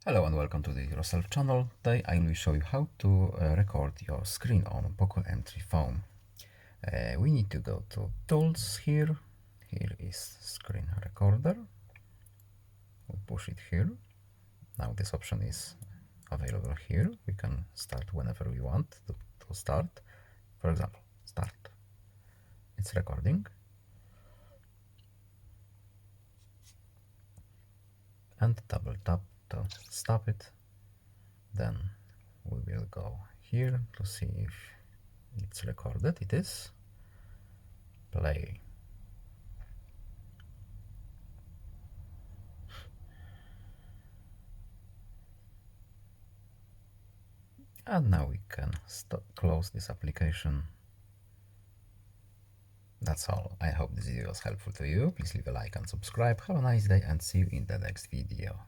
Hello and welcome to the Yourself channel. Today I will show you how to record your screen on POCO M3 phone. We need to go to Tools here. Here is Screen Recorder. We push it here. Now this option is available here. We can start whenever we want to start. For example, start. It's recording. And double tap to stop it. Then we will go here to see if it's recorded. It is. Play. And now we can close this application. That's all. I hope this video was helpful to you. Please leave a like and subscribe. Have a nice day and see you in the next video.